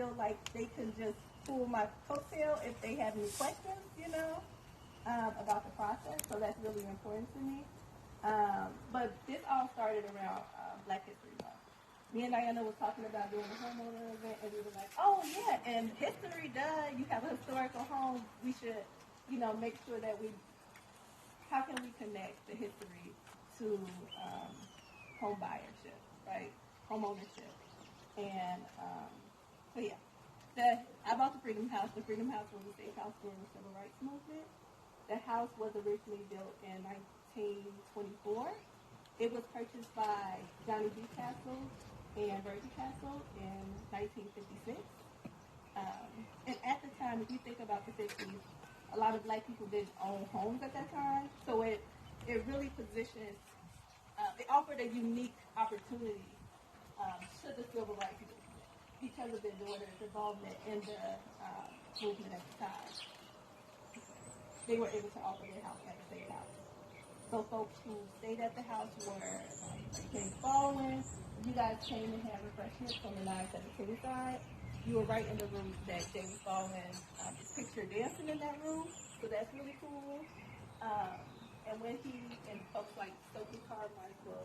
feel like they can just pull my coattail if they have any questions, about the process. So that's really important to me. But this all started around Black History Month. Me and Diana was talking about doing a homeowner event, and we were like, oh, yeah, and history, duh, you have a historical home. We should, make sure that how can we connect the history to home buyership, right? Home ownership. And so, yeah. I bought the Freedom House. The Freedom House was a safe house during the Civil Rights Movement. The house was originally built in 1924. It was purchased by Johnny B. Castle and Virgie Castle in 1956. And at the time, if you think about the 50s, a lot of Black people didn't own homes at that time. So it really positioned, it offered a unique opportunity to the Civil Rights Movement because of their daughter's involvement in the movement at the time. They were able to offer their house as a safe house. So folks who stayed at the house were James Baldwin. You guys came and had refreshments from the 917 side. You were right in the room that James Baldwin is pictured dancing in that room. So that's really cool. And when and folks like Stokely Carmichael,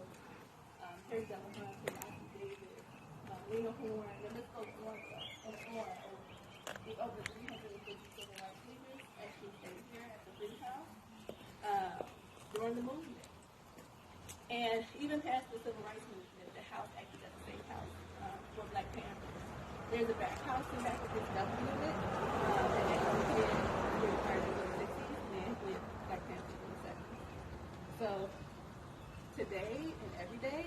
Terry Delahunt, Nancy Davis, Lena Horne, and the list goes on and on. With over 350 civil rights leaders actually stayed here at the Freedom House during the movement. And even past the civil rights movement, the house acted as a safe house for Black Panthers. There's a back house in back of this double unit, and they come here during the 60s and with Black Panthers in the 70s. So today and every day,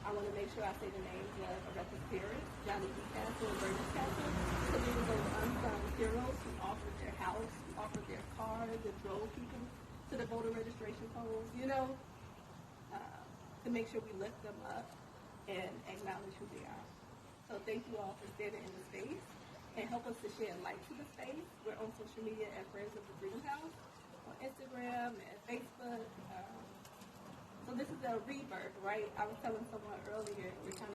I want to make sure I say the names of Aretha's parents, Johnny B. Castle and Virgie Castle, because they were those unsung heroes who offered their house, who offered their cars, and drove people to the voter registration polls, to make sure we lift them up and acknowledge who they are. So thank you all for standing in the space and help us to shed light to the space. We're on social media at Friends of the Freedom House, on Instagram and Facebook. So this is a rebirth, right? I was telling someone earlier, we're trying